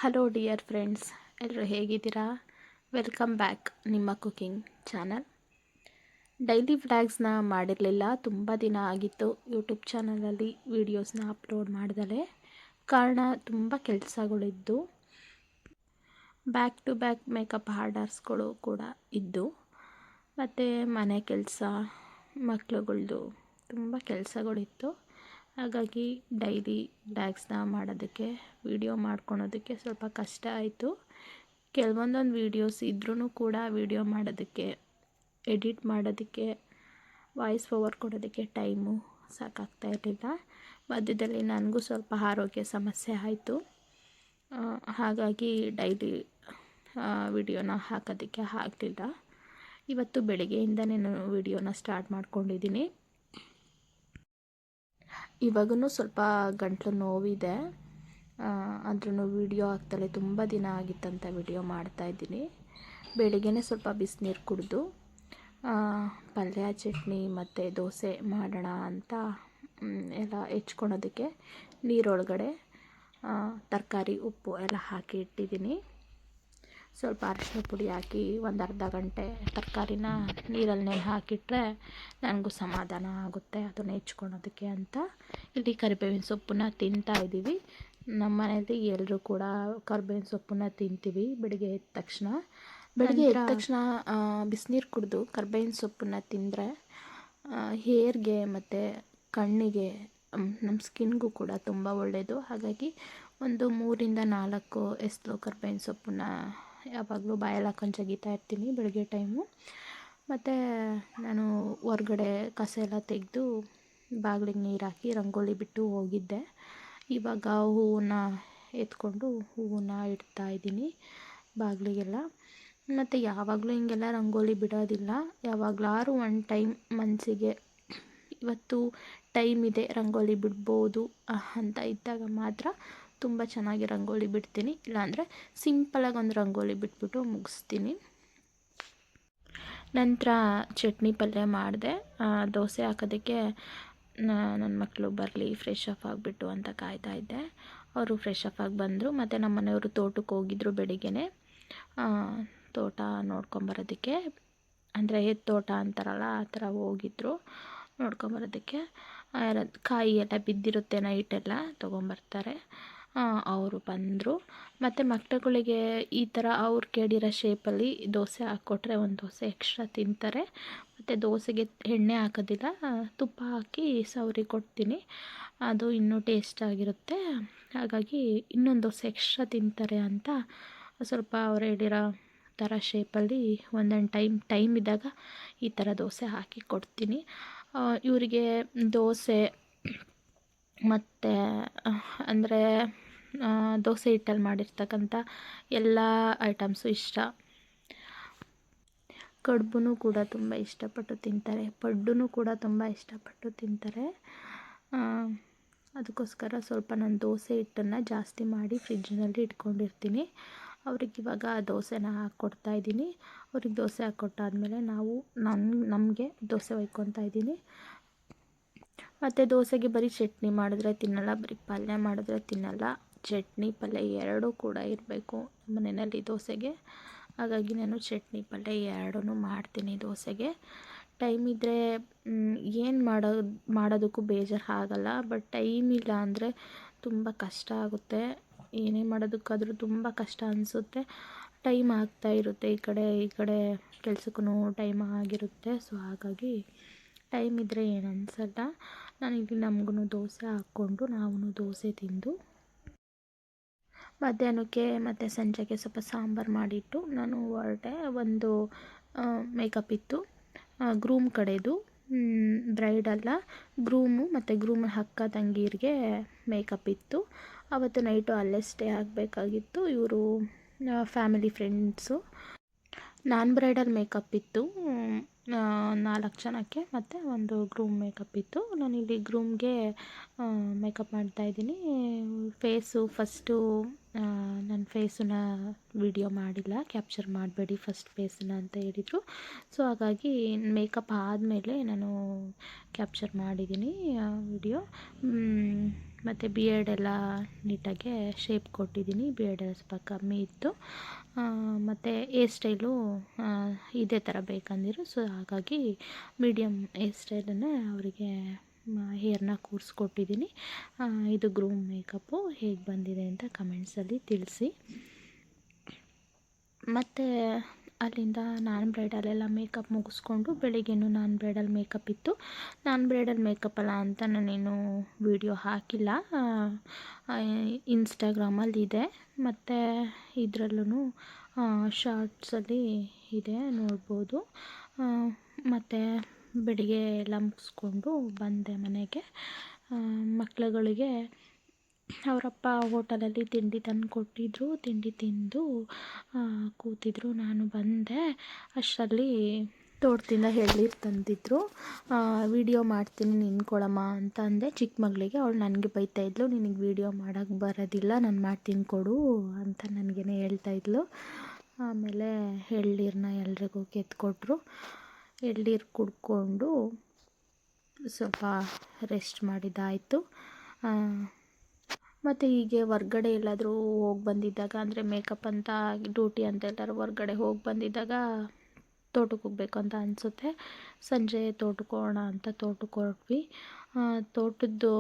Hello dear friends, ಎಲ್ಲರೂ ಹೇಗಿದ್ದೀರಾ? Welcome back ನಿಮ್ಮ ಕುಕಿಂಗ್ ಚಾನಲ್. ಡೈಲಿ ವ್ಲಾಗ್ಸ್ನ ಮಾಡಿರಲಿಲ್ಲ, ತುಂಬ ದಿನ ಆಗಿತ್ತು ಯೂಟ್ಯೂಬ್ ಚಾನಲಲ್ಲಿ ವೀಡಿಯೋಸ್ನ ಅಪ್ಲೋಡ್ ಮಾಡಿದಲೇ. ಕಾರಣ ತುಂಬ ಕೆಲಸಗಳಿದ್ದು, ಬ್ಯಾಕ್ ಟು ಬ್ಯಾಕ್ ಮೇಕಪ್ ಆರ್ಡರ್ಸ್ಗಳು ಕೂಡ ಇದ್ದು, ಮತ್ತು ಮನೆ ಕೆಲಸ, ಮಕ್ಕಳುಗಳ್ದು ತುಂಬ ಕೆಲಸಗಳಿತ್ತು. ಹಾಗಾಗಿ ಡೈಲಿ ವ್ಲಾಗ್ಸ್ನ ಮಾಡೋದಕ್ಕೆ, ವಿಡಿಯೋ ಮಾಡ್ಕೊಳೋದಕ್ಕೆ ಸ್ವಲ್ಪ ಕಷ್ಟ ಆಯಿತು. ಕೆಲವೊಂದೊಂದು ವೀಡಿಯೋಸ್ ಇದ್ರೂ ಕೂಡ ವಿಡಿಯೋ ಮಾಡೋದಕ್ಕೆ, ಎಡಿಟ್ ಮಾಡೋದಕ್ಕೆ, ವಾಯ್ಸ್ ಓವರ್ ಕೊಡೋದಕ್ಕೆ ಟೈಮು ಸಾಕಾಗ್ತಾ ಇರಲಿಲ್ಲ. ಮಧ್ಯದಲ್ಲಿ ನನಗೂ ಸ್ವಲ್ಪ ಆರೋಗ್ಯ ಸಮಸ್ಯೆ ಆಯಿತು. ಹಾಗಾಗಿ ಡೈಲಿ ವಿಡಿಯೋನ ಹಾಕೋದಕ್ಕೆ ಆಗಲಿಲ್ಲ. ಇವತ್ತು ಬೆಳಗ್ಗೆಯಿಂದನೇ ನಾನು ವಿಡಿಯೋನ ಸ್ಟಾರ್ಟ್ ಮಾಡ್ಕೊಂಡಿದ್ದೀನಿ. ಇವಾಗೂ ಸ್ವಲ್ಪ ಗಂಟಲು ನೋವಿದೆ, ಆದ್ರೂ ವಿಡಿಯೋ ಆಗ್ತಲೇ ತುಂಬ ದಿನ ಆಗಿತ್ತಂತ ವಿಡಿಯೋ ಮಾಡ್ತಾಯಿದ್ದೀನಿ. ಬೆಳಿಗ್ಗೆನೇ ಸ್ವಲ್ಪ ಬಿಸಿನೀರು ಕುಡಿದು ಪಲ್ಯ, ಚಟ್ನಿ ಮತ್ತು ದೋಸೆ ಮಾಡೋಣ ಅಂತ ಎಲ್ಲ ಹೆಚ್ಕೊಳೋದಕ್ಕೆ ನೀರೊಳಗಡೆ ತರಕಾರಿ, ಉಪ್ಪು ಎಲ್ಲ ಹಾಕಿ ಇಟ್ಟಿದ್ದೀನಿ. ಸ್ವಲ್ಪ ಅರಿಶಿನ ಪುಡಿ ಹಾಕಿ ಒಂದು ಅರ್ಧ ಗಂಟೆ ತರಕಾರಿನ ನೀರಲ್ಲಿ ಹಾಕಿಟ್ರೆ ನನಗೂ ಸಮಾಧಾನ ಆಗುತ್ತೆ ಅದನ್ನು ಹೆಚ್ಕೊಳೋದಕ್ಕೆ ಅಂತ. ಇಲ್ಲಿ ಕರಿಬೇವಿನ ಸೊಪ್ಪನ್ನ ತಿಂತಾಯಿದ್ದೀವಿ. ನಮ್ಮ ಮನೆಯಲ್ಲಿ ಎಲ್ಲರೂ ಕೂಡ ಕರಿಬೇವಿನ ಸೊಪ್ಪನ್ನ ತಿಂತೀವಿ ಬೆಳಗ್ಗೆ ಎದ್ದ ತಕ್ಷಣ. ಬಿಸಿನೀರು ಕುಡಿದು ಕರಿಬೇವಿನ ಸೊಪ್ಪನ್ನ ತಿಂದರೆ ಹೇರ್ಗೆ ಮತ್ತು ಕಣ್ಣಿಗೆ, ನಮ್ಮ ಸ್ಕಿನ್ಗೂ ಕೂಡ ತುಂಬ ಒಳ್ಳೆಯದು. ಹಾಗಾಗಿ ಒಂದು 3-4 ಎಸ್ಲು ಕರಿಬೇವಿನ ಸೊಪ್ಪನ್ನ ಯಾವಾಗಲೂ ಬಾಯಲ್ಲಿ ಹಾಕೊಂಡು ಜಗಿತಾ ಇರ್ತೀನಿ ಬೆಳಗ್ಗೆ ಟೈಮು. ಮತ್ತು ನಾನು ಹೊರ್ಗಡೆ ಕಸ ಎಲ್ಲ ತೆಗೆದು ಬಾಗಿಲಿಗೆ ನೀರು ಹಾಕಿ ರಂಗೋಲಿ ಬಿಟ್ಟು ಹೋಗಿದ್ದೆ. ಇವಾಗ ಹೂವನ್ನ ಎತ್ಕೊಂಡು ಹೂವನ್ನ ಇಡ್ತಾಯಿದ್ದೀನಿ ಬಾಗಿಲಿಗೆಲ್ಲ. ಮತ್ತು ಯಾವಾಗಲೂ ಹಿಂಗೆಲ್ಲ ರಂಗೋಲಿ ಬಿಡೋದಿಲ್ಲ. ಯಾವಾಗಲಾರು ಒಂದು ಟೈಮ್ ಮನಸ್ಸಿಗೆ ಇವತ್ತು ಟೈಮ್ ಇದೆ, ರಂಗೋಲಿ ಬಿಡ್ಬೋದು ಅಂತ ಇದ್ದಾಗ ಮಾತ್ರ ತುಂಬ ಚೆನ್ನಾಗಿ ರಂಗೋಲಿ ಬಿಡ್ತೀನಿ. ಇಲ್ಲಾಂದರೆ ಸಿಂಪಲಾಗಿ ಒಂದು ರಂಗೋಲಿ ಬಿಟ್ಬಿಟ್ಟು ಮುಗಿಸ್ತೀನಿ. ನಂತರ ಚಟ್ನಿ ಪಲ್ಯ ಮಾಡಿದೆ. ದೋಸೆ ಹಾಕೋದಕ್ಕೆ ನನ್ನ ಮಕ್ಕಳು ಬರಲಿ, ಫ್ರೆಶ್ ಅಪ್ ಆಗಿಬಿಟ್ಟು ಅಂತ ಕಾಯ್ತಾ ಇದ್ದೆ. ಅವರು ಫ್ರೆಶ್ ಅಪ್ ಆಗಿ ಬಂದರು. ಮತ್ತು ನಮ್ಮ ಮನೆಯವರು ತೋಟಕ್ಕೆ ಹೋಗಿದ್ರು ಬೆಳಿಗ್ಗೆನೆ, ತೋಟ ನೋಡ್ಕೊಂಬರೋದಕ್ಕೆ. ಅಂದರೆ ತೋಟ ಅಂತಾರಲ್ಲ ಆ ಥರ ಹೋಗಿದ್ರು ನೋಡ್ಕೊಂಬರೋದಕ್ಕೆ. ಕಾಯಿ ಎಲ್ಲ ಬಿದ್ದಿರುತ್ತೆ ನೈಟೆಲ್ಲ ತೊಗೊಂಬರ್ತಾರೆ. ಅವರು ಬಂದರು. ಮತ್ತು ಮಕ್ಕಳುಗಳಿಗೆ ಈ ಥರ ಅವ್ರು ಕೇಳಿರೋ ಶೇಪಲ್ಲಿ ದೋಸೆ ಹಾಕ್ಕೊಟ್ರೆ ಒಂದು ದೋಸೆ ಎಕ್ಸ್ಟ್ರಾ ತಿಂತಾರೆ. ಮತ್ತು ದೋಸೆಗೆ ಎಣ್ಣೆ ಹಾಕೋದಿಲ್ಲ, ತುಪ್ಪ ಹಾಕಿ ಸವರಿ ಕೊಡ್ತೀನಿ. ಅದು ಇನ್ನೂ ಟೇಸ್ಟಾಗಿರುತ್ತೆ. ಹಾಗಾಗಿ ಇನ್ನೊಂದು ದೋಸೆ ಎಕ್ಸ್ಟ್ರಾ ತಿಂತಾರೆ ಅಂತ ಸ್ವಲ್ಪ ಅವ್ರು ಹೇಳಿರೋ ಥರ ಶೇಪಲ್ಲಿ ಒಂದೊಂದು ಟೈಮ್ ಇದ್ದಾಗ ಈ ಥರ ದೋಸೆ ಹಾಕಿ ಕೊಡ್ತೀನಿ. ಇವರಿಗೆ ದೋಸೆ ಮತ್ತು ಅಂದರೆ ದೋಸೆ ಹಿಟ್ಟಲ್ಲಿ ಮಾಡಿರ್ತಕ್ಕಂಥ ಎಲ್ಲ ಐಟಮ್ಸು ಇಷ್ಟ. ಕಡುಬು ಕೂಡ ತುಂಬ ಇಷ್ಟಪಟ್ಟು ತಿಂತಾರೆ, ಪಡ್ಡು ಕೂಡ ತುಂಬ ಇಷ್ಟಪಟ್ಟು ತಿಂತಾರೆ. ಅದಕ್ಕೋಸ್ಕರ ಸ್ವಲ್ಪ ನಾನು ದೋಸೆ ಹಿಟ್ಟನ್ನು ಜಾಸ್ತಿ ಮಾಡಿ ಫ್ರಿಜ್ಜಿನಲ್ಲಿ ಇಟ್ಕೊಂಡಿರ್ತೀನಿ. ಅವ್ರಿಗೆ ಇವಾಗ ದೋಸೆನ ಹಾಕ್ಕೊಡ್ತಾಯಿದ್ದೀನಿ. ಅವ್ರಿಗೆ ದೋಸೆ ಹಾಕ್ಕೊಟ್ಟಾದ್ಮೇಲೆ ನಮಗೆ ದೋಸೆ ಹೊಯ್ಕೊತಾ ಇದ್ದೀನಿ. ಮತ್ತು ದೋಸೆಗೆ ಬರೀ ಚಟ್ನಿ ಮಾಡಿದ್ರೆ ತಿನ್ನಲ್ಲ, ಬರೀ ಪಲ್ಯ ಮಾಡಿದ್ರೆ ತಿನ್ನಲ್ಲ. ಚಟ್ನಿ ಪಲ್ಯ ಎರಡೂ ಕೂಡ ಇರಬೇಕು ಮನೆಯಲ್ಲಿ ದೋಸೆಗೆ. ಹಾಗಾಗಿ ನಾನು ಚಟ್ನಿ ಪಲ್ಯ ಎರಡೂ ಮಾಡ್ತೀನಿ ದೋಸೆಗೆ. ಟೈಮ್ ಇದ್ದರೆ ಏನು ಮಾಡೋದಕ್ಕೂ ಬೇಜಾರು ಆಗಲ್ಲ. ಬಟ್ ಟೈಮ್ ಇಲ್ಲ ಅಂದರೆ ತುಂಬ ಕಷ್ಟ ಆಗುತ್ತೆ. ಏನೇ ಮಾಡೋದಕ್ಕಾದರೂ ತುಂಬ ಕಷ್ಟ ಅನಿಸುತ್ತೆ. ಟೈಮ್ ಆಗ್ತಾ ಇರುತ್ತೆ, ಈ ಕಡೆ ಕೆಲ್ಸಕ್ಕೂ ಟೈಮ್ ಆಗಿರುತ್ತೆ. ಸೊ ಹಾಗಾಗಿ ಟೈಮ್ ಇದ್ದರೆ ಏನು ಅನಿಸಲ್ಲ. ನಾನಿಲ್ಲಿ ನಮಗೂ ದೋಸೆ ಹಾಕ್ಕೊಂಡು ನಾವು ದೋಸೆ ತಿಂದು ಮಧ್ಯಾಹ್ನಕ್ಕೆ ಮತ್ತು ಸಂಜೆಗೆ ಸ್ವಲ್ಪ ಸಾಂಬಾರು ಮಾಡಿಟ್ಟು ನಾನು ಹೊರಟೆ. ಒಂದು ಮೇಕಪ್ ಇತ್ತು, ಗ್ರೂಮ್ ಕಡೆದು, ಬ್ರೈಡ್ ಅಲ್ಲ, ಗ್ರೂಮು ಮತ್ತು ಗ್ರೂಮ್ ಅಕ್ಕ ತಂಗೀರಿಗೆ ಮೇಕಪ್ ಇತ್ತು. ಅವತ್ತು ನೈಟು ಅಲ್ಲೇ ಸ್ಟೇ ಆಗಬೇಕಾಗಿತ್ತು. ಇವರು family friends. Non bridal makeup ಇತ್ತು 4 ಜನಕ್ಕೆ, ಮತ್ತು ಒಂದು ಗ್ರೂಮ್ ಮೇಕಪ್ ಇತ್ತು. ನಾನಿಲ್ಲಿ ಗ್ರೂಮ್ಗೆ ಮೇಕಪ್ ಮಾಡ್ತಾಯಿದ್ದೀನಿ. ಫಸ್ಟು ನನ್ನ ಫೇಸನ್ನ ವಿಡಿಯೋ ಮಾಡಿಲ್ಲ, ಕ್ಯಾಪ್ಚರ್ ಮಾಡಬೇಡಿ ಫಸ್ಟ್ ಫೇಸನ್ನ ಅಂತ ಹೇಳಿದರು. ಸೊ ಹಾಗಾಗಿ ಮೇಕಪ್ ಆದಮೇಲೆ ನಾನು ಕ್ಯಾಪ್ಚರ್ ಮಾಡಿದ್ದೀನಿ ವಿಡಿಯೋ. ಮತ್ತು ಬಿಯರ್ಡ್ ಎಲ್ಲ ನೀಟಾಗೆ ಶೇಪ್ ಕೊಟ್ಟಿದ್ದೀನಿ. ಬಿಯರ್ಡ್ ಎಲ್ಲ ಸ್ವಲ್ಪ ಕಮ್ಮಿ ಇತ್ತು. ಮತ್ತು ಹೇರ್ ಸ್ಟೈಲು ಇದೇ ಥರ ಬೇಕಂದಿರು. ಸೊ ಹಾಗಾಗಿ ಮೀಡಿಯಮ್ ಹೇರ್ ಸ್ಟೈಲನ್ನೇ ಅವರಿಗೆ ಹೇರ್ನ ಕೂರಿಸ್ಕೊಟ್ಟಿದ್ದೀನಿ. ಇದು ಗ್ರೂಮ್ ಮೇಕಪ್ಪು ಹೇಗೆ ಬಂದಿದೆ ಅಂತ ಕಮೆಂಟ್ಸಲ್ಲಿ ತಿಳಿಸಿ. ಮತ್ತು ಅಲ್ಲಿಂದ ನಾನ್ ಬ್ರೈಡಲೆಲ್ಲ ಮೇಕಪ್ ಮುಗಿಸ್ಕೊಂಡು ಬೆಳಿಗ್ಗೆನೂ ನಾನ್ ಬ್ರೈಡಲ್ ಮೇಕಪ್ ಇತ್ತು. ನಾನ್ ಬ್ರೈಡಲ್ ಮೇಕಪ್ಪಲ್ಲ ಅಂತ ನಾನೇನು ವೀಡಿಯೋ ಹಾಕಿಲ್ಲ. ಇನ್ಸ್ಟಾಗ್ರಾಮಲ್ಲಿ ಇದೆ ಮತ್ತು ಇದರಲ್ಲೂ ಶಾರ್ಟ್ಸಲ್ಲಿ ಇದೆ, ನೋಡ್ಬೋದು. ಮತ್ತು ಬೆಳಿಗ್ಗೆ ಎಲ್ಲ ಮುಗಿಸ್ಕೊಂಡು ಬಂದೆ ಮನೆಗೆ. ಮಕ್ಳುಗಳಿಗೆ ಅವರಪ್ಪ ಹೋಟೆಲಲ್ಲಿ ತಿಂಡಿ ತಂದು ಕೊಟ್ಟಿದ್ದರು. ತಿಂಡಿ ತಿಂದು ಕೂತಿದ್ರು. ನಾನು ಬಂದೆ. ಅಷ್ಟರಲ್ಲಿ ತೋಟದಿಂದ ಎಳ್ನೀರು ತಂದಿದ್ರು. ವೀಡಿಯೋ ಮಾಡ್ತೀನಿ ನಿಂತ್ಕೊಳ್ಳಮ್ಮ ಅಂತ ಅಂದೆ ಚಿಕ್ಕ ಮಗಳಿಗೆ. ಅವಳು ನನಗೆ ಬೈತಾಯಿದ್ಲು, ನಿನಗೆ ವೀಡಿಯೋ ಮಾಡೋಕ್ಕೆ ಬರೋದಿಲ್ಲ, ನಾನು ಮಾಡ್ತೀನಿ ಕೊಡು ಅಂತ ನನಗೇ ಹೇಳ್ತಾಯಿದ್ಲು. ಆಮೇಲೆ ಎಳ್ನೀರನ್ನ ಎಲ್ರಿಗೂ ಕೆತ್ಕೊಟ್ರು. ಎಳ್ನೀರು ಕುಡ್ಕೊಂಡು ಸ್ವಲ್ಪ ರೆಸ್ಟ್ ಮಾಡಿದ್ದಾಯಿತು. ಮತ್ತು ಹೀಗೆ ಹೊರ್ಗಡೆ ಎಲ್ಲಾದರೂ ಹೋಗಿ ಬಂದಿದ್ದಾಗ, ಅಂದರೆ ಮೇಕಪ್ ಅಂತ ಡ್ಯೂಟಿ ಅಂತ ಎಲ್ಲರೂ ಹೊರ್ಗಡೆ ಹೋಗಿ ಬಂದಿದ್ದಾಗ ತೋಟಕ್ಕೆ ಹೋಗ್ಬೇಕು ಅಂತ ಅನಿಸುತ್ತೆ. ಸಂಜೆ ತೋಟಕ್ಕೆ ಹೋಗೋಣ ಅಂತ ತೋಟಕ್ಕೆ ಹೊರಟ್ವಿ. ತೋಟದ್ದು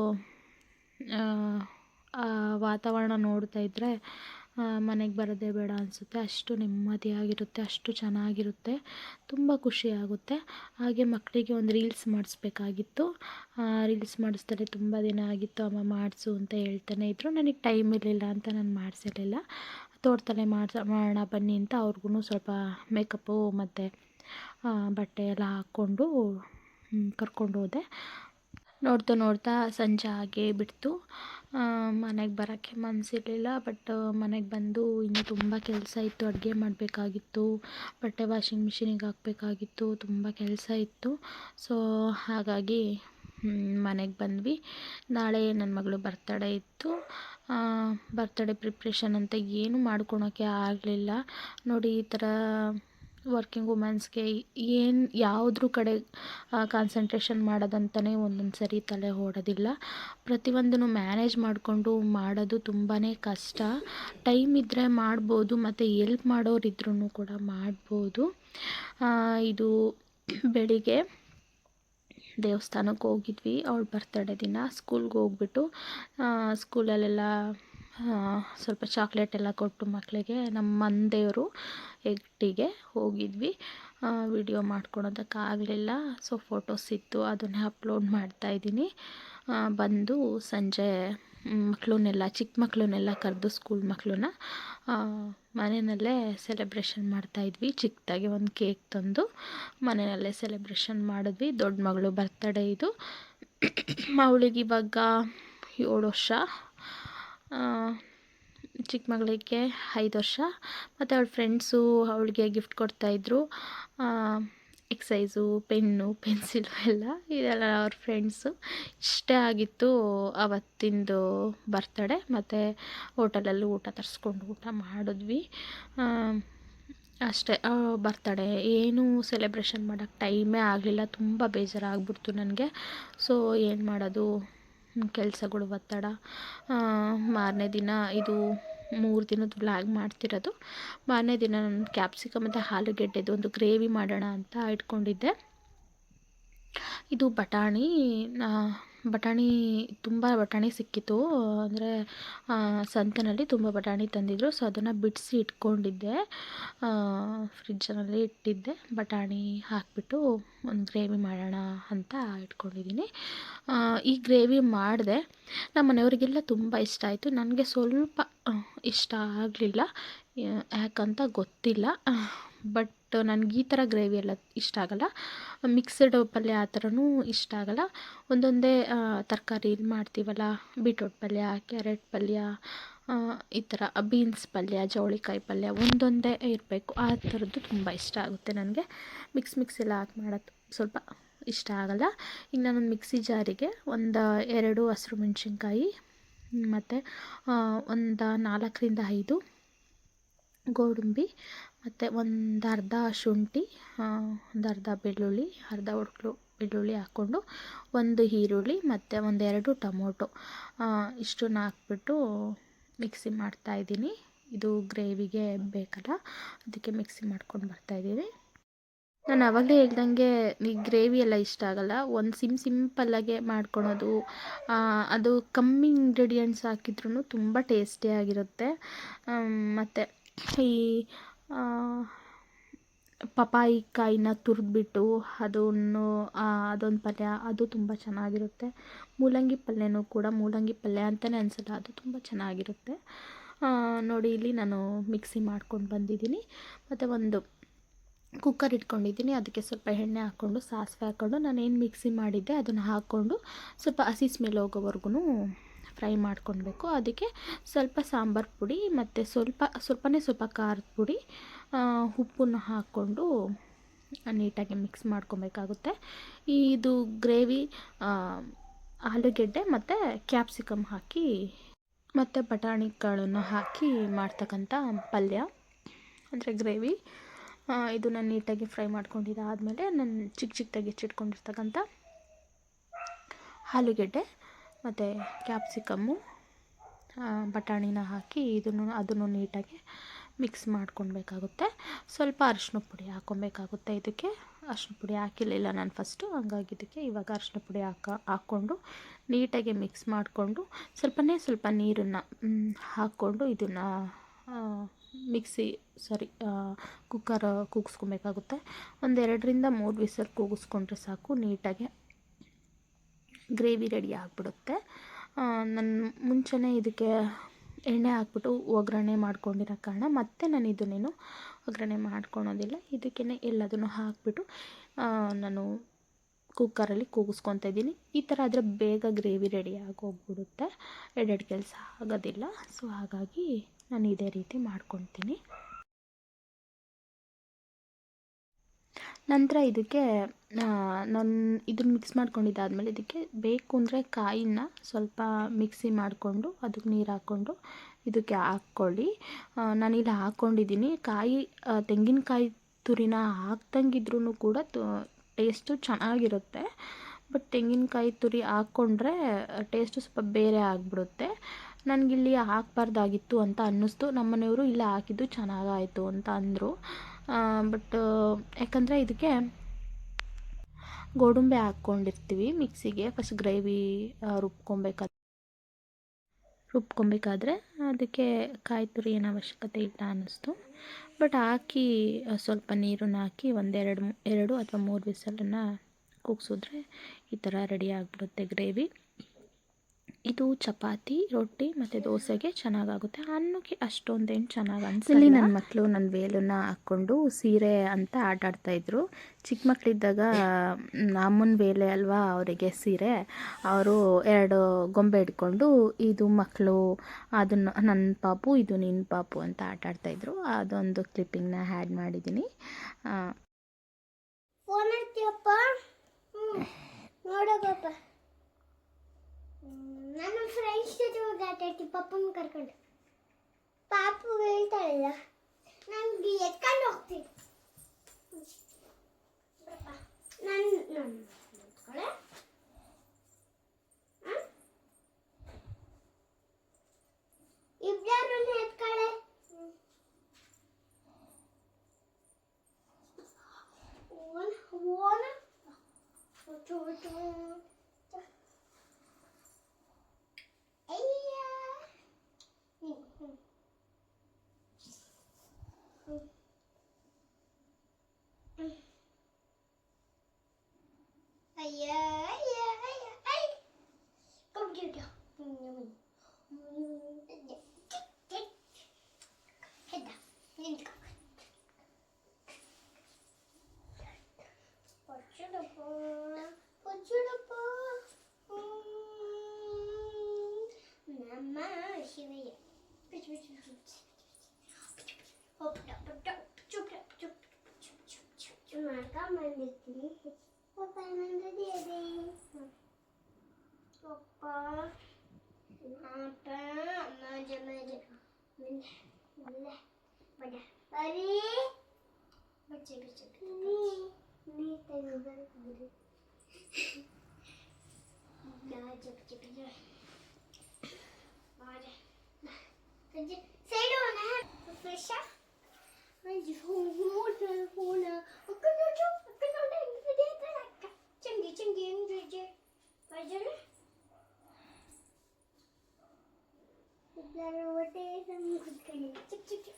ವಾತಾವರಣ ನೋಡ್ತಾ ಇದ್ದರೆ ಮನೆಗೆ ಬರೋದೇ ಬೇಡ ಅನಿಸುತ್ತೆ. ಅಷ್ಟು ನೆಮ್ಮದಿಯಾಗಿರುತ್ತೆ, ಅಷ್ಟು ಚೆನ್ನಾಗಿರುತ್ತೆ, ತುಂಬ ಖುಷಿಯಾಗುತ್ತೆ. ಹಾಗೆ ಮಕ್ಕಳಿಗೆ ಒಂದು ರೀಲ್ಸ್ ಮಾಡಿಸ್ಬೇಕಾಗಿತ್ತು. ರೀಲ್ಸ್ ಮಾಡಿಸ್ತಾರೆ, ತುಂಬ ದಿನ ಆಗಿತ್ತು ಅಮ್ಮ ಮಾಡಿಸು ಅಂತ ಹೇಳ್ತಾನೆ ಇದ್ದರು. ನನಗೆ ಟೈಮ್ ಇರಲಿಲ್ಲ ಅಂತ ನಾನು ಮಾಡಿಸಿರಲಿಲ್ಲ. ತೋಟದಲ್ಲೇ ಮಾಡೋಣ ಬನ್ನಿ ಅಂತ ಅವ್ರಿಗೂ ಸ್ವಲ್ಪ ಮೇಕಪ್ಪು ಮತ್ತು ಬಟ್ಟೆ ಎಲ್ಲ ಹಾಕ್ಕೊಂಡು ಕರ್ಕೊಂಡು ಹೋದೆ. ನೋಡ್ತಾ ಸಂಜೆ ಆಗೇ ಬಿಡ್ತು. ಮನೆಗೆ ಬರೋಕ್ಕೆ ಮನಸ್ಸಿರಲಿಲ್ಲ. ಬಟ್ ಮನೆಗೆ ಬಂದು ಇನ್ನೂ ತುಂಬ ಕೆಲಸ ಇತ್ತು. ಅಡುಗೆ ಮಾಡಬೇಕಾಗಿತ್ತು, ಬಟ್ಟೆ ವಾಷಿಂಗ್ ಮಿಷಿನಿಗೆ ಹಾಕಬೇಕಾಗಿತ್ತು, ತುಂಬ ಕೆಲಸ ಇತ್ತು. ಸೊ ಹಾಗಾಗಿ ಮನೆಗೆ ಬಂದ್ವಿ. ನಾಳೆ ನನ್ನ ಮಗಳು ಬರ್ತಡೇ ಇತ್ತು. ಬರ್ತಡೇ ಪ್ರಿಪ್ರೇಷನ್ ಅಂತ ಏನೂ ಮಾಡ್ಕೊಳೋಕ್ಕೆ ಆಗಲಿಲ್ಲ. ನೋಡಿ, ಈ ಥರ ವರ್ಕಿಂಗ್ ವುಮೆನ್ಸ್ಗೆ ಯಾವುದ್ರ ಕಡೆ ಕಾನ್ಸಂಟ್ರೇಷನ್ ಮಾಡೋದಂತಲೇ ಒಂದೊಂದು ಸರಿ ತಲೆ ಓಡೋದಿಲ್ಲ. ಪ್ರತಿಯೊಂದನ್ನು ಮ್ಯಾನೇಜ್ ಮಾಡಿಕೊಂಡು ಮಾಡೋದು ತುಂಬಾ ಕಷ್ಟ. ಟೈಮ್ ಇದ್ದರೆ ಮಾಡ್ಬೋದು, ಮತ್ತು ಎಲ್ಪ್ ಮಾಡೋರಿದ್ರೂ ಕೂಡ ಮಾಡ್ಬೋದು. ಇದು ಬೆಳಿಗ್ಗೆ ದೇವಸ್ಥಾನಕ್ಕೆ ಹೋಗಿದ್ವಿ ಅವಳ ಬರ್ತಡೇ ದಿನ. ಸ್ಕೂಲ್ಗೆ ಹೋಗ್ಬಿಟ್ಟು ಸ್ಕೂಲಲ್ಲೆಲ್ಲ ಸ್ವಲ್ಪ ಚಾಕ್ಲೇಟ್ ಎಲ್ಲ ಕೊಟ್ಟು ಮಕ್ಕಳಿಗೆ ನಮ್ಮ ಮನೆದೇವರು ಎಟ್ಟಿಗೆ ಹೋಗಿದ್ವಿ. ವಿಡಿಯೋ ಮಾಡ್ಕೊಳೋದಕ್ಕಾಗಲಿಲ್ಲ. ಸೊ ಫೋಟೋಸ್ ಇತ್ತು, ಅದನ್ನೇ ಅಪ್ಲೋಡ್ ಮಾಡ್ತಾಯಿದ್ದೀನಿ. ಬಂದು ಸಂಜೆ ಚಿಕ್ಕ ಮಕ್ಕಳನ್ನೆಲ್ಲ ಕರೆದು ಸ್ಕೂಲ್ ಮಕ್ಕಳನ್ನ ಮನೆಯಲ್ಲೇ ಸೆಲೆಬ್ರೇಷನ್ ಮಾಡ್ತಾಯಿದ್ವಿ. ಚಿಕ್ಕದಾಗಿ ಒಂದು ಕೇಕ್ ತಂದು ಮನೆಯಲ್ಲೇ ಸೆಲೆಬ್ರೇಷನ್ ಮಾಡಿದ್ವಿ. ದೊಡ್ಡ ಮಗಳು ಬರ್ತಡೇ ಇದು. ಅವಳಿಗೆ ಇವಾಗ 7 ವರ್ಷ, ಚಿಕ್ಕ ಮಗಳಿಗೆ 5 ವರ್ಷ. ಮತ್ತು ಅವಳ ಫ್ರೆಂಡ್ಸು ಅವಳಿಗೆ ಗಿಫ್ಟ್ ಕೊಡ್ತಾಯಿದ್ರು. ಎಕ್ಸೈಸು, ಪೆನ್ನು, ಪೆನ್ಸಿಲು ಇದೆಲ್ಲ ಅವ್ರ ಫ್ರೆಂಡ್ಸು. ಇಷ್ಟೇ ಆಗಿತ್ತು ಅವತ್ತಿಂದು ಬರ್ತಡೇ. ಮತ್ತು ಹೋಟೆಲಲ್ಲಿ ಊಟ ತರಿಸ್ಕೊಂಡು ಊಟ ಮಾಡಿದ್ವಿ. ಅಷ್ಟೇ. ಬರ್ತಡೇ ಏನೂ ಸೆಲೆಬ್ರೇಷನ್ ಮಾಡೋಕ್ಕೆ ಟೈಮೇ ಆಗಲಿಲ್ಲ. ತುಂಬ ಬೇಜಾರಾಗ್ಬಿಡ್ತು ನನಗೆ. ಸೊ ಏನು ಮಾಡೋದು, ಕೆಲಸಗಳು ಒತ್ತಡ. ಮಾರನೇ ದಿನ ಇದು 3 ದಿನದ ವ್ಲಾಗ್ ಮಾಡ್ತಿರೋದು. ಮಾರನೇ ದಿನ ನಾನು ಕ್ಯಾಪ್ಸಿಕಮ್ ಮತ್ತು ಆಲೂಗೆಡ್ಡೆದು ಒಂದು ಗ್ರೇವಿ ಮಾಡೋಣ ಅಂತ ಇಟ್ಕೊಂಡಿದ್ದೆ. ಇದು ತುಂಬ ಬಟಾಣಿ ಸಿಕ್ಕಿತ್ತು. ಅಂದರೆ ಸಂತೆನಲ್ಲಿ ತುಂಬ ಬಟಾಣಿ ತಂದಿದ್ರು. ಸೊ ಅದನ್ನು ಬಿಡಿಸಿ ಇಟ್ಕೊಂಡಿದ್ದೆ, ಫ್ರಿಜ್ಜಲ್ಲಿ ಇಟ್ಟಿದ್ದೆ. ಬಟಾಣಿ ಹಾಕಿಬಿಟ್ಟು ಒಂದು ಗ್ರೇವಿ ಮಾಡೋಣ ಅಂತ ಇಟ್ಕೊಂಡಿದ್ದೀನಿ. ಈ ಗ್ರೇವಿ ಮಾಡಿದೆ. ನಮ್ಮ ಮನೆಯವರಿಗೆಲ್ಲ ತುಂಬ ಇಷ್ಟ ಆಯಿತು. ನನಗೆ ಸ್ವಲ್ಪ ಇಷ್ಟ ಆಗಲಿಲ್ಲ, ಯಾಕಂತ ಗೊತ್ತಿಲ್ಲ. ಬಟ್ ನನಗೆ ಈ ಥರ ಗ್ರೇವಿ ಎಲ್ಲ ಇಷ್ಟ ಆಗೋಲ್ಲ. ಮಿಕ್ಸಡ್ ಪಲ್ಯ ಆ ಥರನೂ ಇಷ್ಟ ಆಗೋಲ್ಲ. ಒಂದೊಂದೇ ತರಕಾರಿ ಮಾಡ್ತೀವಲ್ಲ, ಬೀಟ್ರೋಟ್ ಪಲ್ಯ, ಕ್ಯಾರೆಟ್ ಪಲ್ಯ, ಈ ಥರ ಬೀನ್ಸ್ ಪಲ್ಯ, ಜವಳಿಕಾಯಿ ಪಲ್ಯ ಒಂದೊಂದೇ ಇರಬೇಕು. ಆ ಥರದ್ದು ತುಂಬ ಇಷ್ಟ ಆಗುತ್ತೆ ನನಗೆ. ಮಿಕ್ಸ್ ಎಲ್ಲ ಹಾಕಿ ಮಾಡೋದು ಸ್ವಲ್ಪ ಇಷ್ಟ ಆಗೋಲ್ಲ. ಈಗ ನಾನೊಂದು ಮಿಕ್ಸಿ ಜಾರಿಗೆ 2 ಹಸಿರು ಮೆಣಸಿನ್ಕಾಯಿ ಮತ್ತು ಒಂದು 4ರಿಂದ 5 ಗೋಡಂಬಿ ಮತ್ತು ಒಂದು ಅರ್ಧ ಶುಂಠಿ, ಒಂದು ಅರ್ಧ ಬೆಳ್ಳುಳ್ಳಿ, ಅರ್ಧ ಬೆಳ್ಳುಳ್ಳಿ ಹಾಕ್ಕೊಂಡು, ಒಂದು ಈರುಳ್ಳಿ ಮತ್ತು ಒಂದೆರಡು ಟೊಮೊಟೊ ಇಷ್ಟನ್ನು ಹಾಕ್ಬಿಟ್ಟು ಮಿಕ್ಸಿ ಮಾಡ್ತಾಯಿದ್ದೀನಿ. ಇದು ಗ್ರೇವಿಗೆ ಬೇಕಲ್ಲ, ಅದಕ್ಕೆ ಮಿಕ್ಸಿ ಮಾಡ್ಕೊಂಡು ಬರ್ತಾಯಿದ್ದೀನಿ. ನಾನು ಆವಾಗಲೇ ಹೇಳ್ದಂಗೆ ಈ ಗ್ರೇವಿ ಎಲ್ಲ ಇಷ್ಟ ಆಗಲ್ಲ, ಒಂದು ಸಿಂಪಲ್ಲಾಗೆ ಮಾಡ್ಕೊಳೋದು. ಅದು ಕಮ್ಮಿ ಇಂಗ್ರೀಡಿಯೆಂಟ್ಸ್ ಹಾಕಿದ್ರೂ ತುಂಬ ಟೇಸ್ಟಿಯಾಗಿರುತ್ತೆ. ಮತ್ತು ಈ ಪಪಾಯಿ ಕಾಯಿನ ತುರಿದ್ಬಿಟ್ಟು ಅದೊಂದು ಪಲ್ಯ, ಅದು ತುಂಬ ಚೆನ್ನಾಗಿರುತ್ತೆ. ಮೂಲಂಗಿ ಪಲ್ಯನೂ ಕೂಡ, ಮೂಲಂಗಿ ಪಲ್ಯ ಅಂತಲೇ ಅನಿಸಲ್ಲ, ಅದು ತುಂಬ ಚೆನ್ನಾಗಿರುತ್ತೆ. ನೋಡಿ, ಇಲ್ಲಿ ನಾನು ಮಿಕ್ಸಿ ಮಾಡ್ಕೊಂಡು ಬಂದಿದ್ದೀನಿ. ಮತ್ತು ಒಂದು ಕುಕ್ಕರ್ ಇಟ್ಕೊಂಡಿದ್ದೀನಿ. ಅದಕ್ಕೆ ಸ್ವಲ್ಪ ಎಣ್ಣೆ ಹಾಕ್ಕೊಂಡು, ಸಾಸಿವೆ ಹಾಕ್ಕೊಂಡು, ನಾನೇನು ಮಿಕ್ಸಿ ಮಾಡಿದ್ದೆ ಅದನ್ನು ಹಾಕ್ಕೊಂಡು ಸ್ವಲ್ಪ ಹಸಿ ಸ್ಮೆಲ್ ಹೋಗೋವರೆಗೂ ಫ್ರೈ ಮಾಡ್ಕೊಳ್ಬೇಕು. ಅದಕ್ಕೆ ಸ್ವಲ್ಪ ಸಾಂಬಾರು ಪುಡಿ ಮತ್ತು ಸ್ವಲ್ಪ ಖಾರದ ಪುಡಿ, ಉಪ್ಪನ್ನು ಹಾಕ್ಕೊಂಡು ನೀಟಾಗಿ ಮಿಕ್ಸ್ ಮಾಡ್ಕೊಬೇಕಾಗುತ್ತೆ. ಇದು ಗ್ರೇವಿ ಆಲೂಗೆಡ್ಡೆ ಮತ್ತು ಕ್ಯಾಪ್ಸಿಕಮ್ ಹಾಕಿ ಮತ್ತು ಬಟಾಣಿ ಕಾಳನ್ನು ಹಾಕಿ ಮಾಡ್ತಕ್ಕಂಥ ಪಲ್ಯ ಅಂದರೆ ಗ್ರೇವಿ. ಇದನ್ನು ನೀಟಾಗಿ ಫ್ರೈ ಮಾಡ್ಕೊಂಡಿದ್ದಾದಮೇಲೆ ನಾನು ಚಿಕ್ಕದಾಗಿ ಹೆಚ್ಚಿಟ್ಕೊಂಡಿರ್ತಕ್ಕಂಥ ಆಲೂಗೆಡ್ಡೆ ಮತ್ತು ಕ್ಯಾಪ್ಸಿಕಮ್ಮು, ಬಟಾಣಿನ ಹಾಕಿ ಅದನ್ನು ನೀಟಾಗಿ ಮಿಕ್ಸ್ ಮಾಡ್ಕೊಳ್ಬೇಕಾಗುತ್ತೆ. ಸ್ವಲ್ಪ ಅರಿಶಿನ ಪುಡಿ ಹಾಕ್ಕೊಬೇಕಾಗುತ್ತೆ. ಇದಕ್ಕೆ ಅರಿಶಿನ ಪುಡಿ ಹಾಕಿರಲಿಲ್ಲ ನಾನು ಫಸ್ಟು, ಹಂಗಾಗಿ ಇದಕ್ಕೆ ಇವಾಗ ಅರಿಶಿನ ಪುಡಿ ಹಾಕ್ಕೊಂಡು ನೀಟಾಗಿ ಮಿಕ್ಸ್ ಮಾಡಿಕೊಂಡು ಸ್ವಲ್ಪ ನೀರನ್ನು ಹಾಕ್ಕೊಂಡು ಇದನ್ನು ಕುಕ್ಕರ್ ಕೂಗಿಸ್ಕೊಬೇಕಾಗುತ್ತೆ. ಒಂದು 2-3 ವಿಸಲ್ ಕೂಗಿಸ್ಕೊಂಡ್ರೆ ಸಾಕು, ನೀಟಾಗಿ ಗ್ರೇವಿ ರೆಡಿ ಆಗಿಬಿಡುತ್ತೆ. ನಾನು ಮುಂಚೆನೇ ಇದಕ್ಕೆ ಎಣ್ಣೆ ಹಾಕ್ಬಿಟ್ಟು ಒಗ್ಗರಣೆ ಮಾಡ್ಕೊಂಡಿರೋ ಕಾರಣ ಮತ್ತೆ ನಾನು ಇದನ್ನೇನು ಒಗ್ಗರಣೆ ಮಾಡ್ಕೊಳೋದಿಲ್ಲ. ಇದಕ್ಕೇ ಎಲ್ಲದನ್ನು ಹಾಕ್ಬಿಟ್ಟು ನಾನು ಕುಕ್ಕರಲ್ಲಿ ಕೂಗಿಸ್ಕೊತಾ ಇದ್ದೀನಿ. ಈ ಥರ ಆದರೆ ಬೇಗ ಗ್ರೇವಿ ರೆಡಿ ಆಗೋಗ್ಬಿಡುತ್ತೆ, ಎರಡೆರಡು ಕೆಲಸ ಆಗೋದಿಲ್ಲ. ಸೊ ಹಾಗಾಗಿ ನಾನು ಇದೇ ರೀತಿ ಮಾಡ್ಕೊತೀನಿ. ನಂತರ ಇದಕ್ಕೆ ನಾನು ಇದನ್ನು ಮಿಕ್ಸ್ ಮಾಡ್ಕೊಂಡಿದ್ದಾದಮೇಲೆ ಇದಕ್ಕೆ ಬೇಕು ಅಂದರೆ ಕಾಯಿನ ಸ್ವಲ್ಪ ಮಿಕ್ಸಿ ಮಾಡಿಕೊಂಡು ಅದಕ್ಕೆ ನೀರು ಹಾಕ್ಕೊಂಡು ಇದಕ್ಕೆ ಹಾಕ್ಕೊಳ್ಳಿ. ನಾನಿಲ್ಲಿ ಹಾಕ್ಕೊಂಡಿದ್ದೀನಿ. ತೆಂಗಿನಕಾಯಿ ತುರಿನ ಹಾಕ್ದಂಗಿದ್ರೂ ಕೂಡ ಟೇಸ್ಟು ಚೆನ್ನಾಗಿರುತ್ತೆ. ಬಟ್ ತೆಂಗಿನಕಾಯಿ ತುರಿ ಹಾಕ್ಕೊಂಡ್ರೆ ಟೇಸ್ಟು ಸ್ವಲ್ಪ ಬೇರೆ ಆಗಿಬಿಡುತ್ತೆ. ನನಗಿಲ್ಲಿ ಹಾಕಬಾರ್ದಾಗಿತ್ತು ಅಂತ ಅನ್ನಿಸ್ತು. ನಮ್ಮನೆಯವರು ಇಲ್ಲ ಹಾಕಿದ್ದು ಚೆನ್ನಾಗಾಯಿತು ಅಂತ ಅಂದರು. ಬಟ್ ಯಾಕಂದರೆ ಇದಕ್ಕೆ ಗೋಡಂಬಿ ಹಾಕ್ಕೊಂಡಿರ್ತೀವಿ ಮಿಕ್ಸಿಗೆ ಫಸ್ಟ್ ಗ್ರೇವಿ ರುಬ್ಕೊಬೇಕಾದ್ರೆ ಅದಕ್ಕೆ ಕಾಯಿ ತುರಿ ಏನು ಅವಶ್ಯಕತೆ ಇಲ್ಲ ಅನ್ನಿಸ್ತು. ಬಟ್ ಹಾಕಿ ಸ್ವಲ್ಪ ನೀರನ್ನು ಹಾಕಿ 2 ಅಥವಾ 3 ವಿಸಲನ್ನು ಕೂಗಿಸಿದ್ರೆ ಈ ಥರ ರೆಡಿ ಆಗಿಬಿಡುತ್ತೆ ಗ್ರೇವಿ. ಇದು ಚಪಾತಿ, ರೊಟ್ಟಿ ಮತ್ತು ದೋಸೆಗೆ ಚೆನ್ನಾಗಾಗುತ್ತೆ. ಅನ್ನಕ್ಕೆ ಅಷ್ಟೊಂದೇನು ಚೆನ್ನಾಗಿ ಅನಿಸಲ್ಲ. ಇಲ್ಲಿ ನನ್ನ ಮಕ್ಕಳು ನನ್ನ ವೇಲನ್ನು ಹಾಕ್ಕೊಂಡು ಸೀರೆ ಅಂತ ಆಟ ಆಡ್ತಾಯಿದ್ರು. ಚಿಕ್ಕ ಮಕ್ಕಳಿದ್ದಾಗ ಅಮ್ಮನ ವೇಲೆ ಅಲ್ವಾ ಅವರಿಗೆ ಸೀರೆ, ಅವರು 2 ಗೊಂಬೆ ಹಿಡ್ಕೊಂಡು ಇದು ಮಕ್ಕಳು, ಅದನ್ನು ನನ್ನ ಪಾಪು, ಇದು ನಿನ್ನ ಪಾಪು ಅಂತ ಆಟ ಆಡ್ತಾಯಿದ್ರು. ಅದೊಂದು ಕ್ಲಿಪ್ಪಿಂಗ್ನ ಆ್ಯಡ್ ಮಾಡಿದ್ದೀನಿ. ನಾನು ಫ್ರೆಂಡ್ಸ್ ಜೊತೆ ಹೋಗಿ ಆಟ ಆಡ್ತೀನಿ. ಪಪ್ಪನ ಕರ್ಕೊಂಡು ಪಾಪು ಹೇಳ್ತಾಳಲ್ಲ, ನನಗೆ ಎತ್ಕೊಂಡು ಹೋಗ್ತೀನಿ. ಇಬ್ಬರನ್ನು ಎತ್ಕೊಳ್ಳೆ. ಮಾಡ್ಕೊಂಬಂದಿರ್ತೀನಿ. ಪಪ್ಪ ರೆಡಿ ಅದೇ. ಪಪ್ಪ ಆಟ ಬರೀ ಬಚ್ಚೆ ನೀ ತೆಗೆದು ಫ್ರೆಶ್ ಫೋನ್ ಚಂಗಿ ಚಂಗಿ ಹೊಟ್ಟೆ ಕುತ್ಕೊಂಡು ಚಿಕ್ಕ ಚಿಕ್ಕ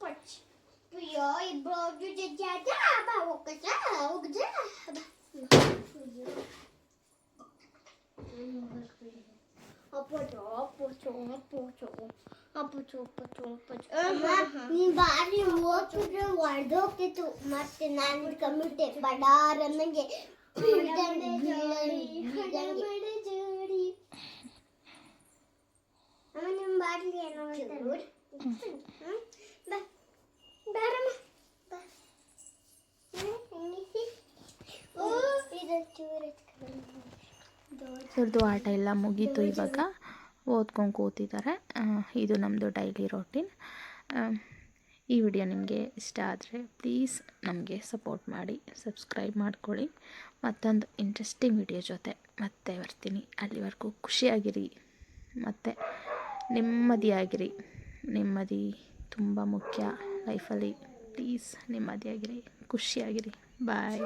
ಪಚ್ ಅಯ್ಯೋ ಇಬ್ಬರು ಜಜ್ಜ ಬಾ ಹೋಗ್ಜ ನೀನ್ ಬಾರಿ ಓದ್ತಿದ್ರೆ ಹೊಡೆದೋಗ್ತಿತ್ತು ಮತ್ತೆ ನಾನು ಕಮ್ಮಿಟ್ಟೆ ಬಡಾರ ನಂಗೆ ಜೋಡಿ ನಿಮ್ಮ ಬಾಟ್ಲಿ ಏನೋ ಬಾರಮ್ಮ ಬಾ ಇದು ಚೂರು ಇವ್ರದ್ದು ಆಟ ಎಲ್ಲ ಮುಗೀತು. ಇವಾಗ ಓದ್ಕೊಂಡು ಕೂತಿದ್ದಾರೆ. ಇದು ನಮ್ಮದು ಡೈಲಿ ರೋಟೀನ್. ಈ ವಿಡಿಯೋ ನಿಮಗೆ ಇಷ್ಟ ಆದರೆ ಪ್ಲೀಸ್ ನಮಗೆ ಸಪೋರ್ಟ್ ಮಾಡಿ, ಸಬ್ಸ್ಕ್ರೈಬ್ ಮಾಡ್ಕೊಳ್ಳಿ. ಮತ್ತೊಂದು ಇಂಟ್ರೆಸ್ಟಿಂಗ್ ವಿಡಿಯೋ ಜೊತೆ ಮತ್ತೆ ಬರ್ತೀನಿ. ಅಲ್ಲಿವರೆಗೂ ಖುಷಿಯಾಗಿರಿ ಮತ್ತು ನೆಮ್ಮದಿಯಾಗಿರಿ. ನೆಮ್ಮದಿ ತುಂಬ ಮುಖ್ಯ ಲೈಫಲ್ಲಿ. ಪ್ಲೀಸ್ ನೆಮ್ಮದಿಯಾಗಿರಿ, ಖುಷಿಯಾಗಿರಿ. ಬಾಯ್.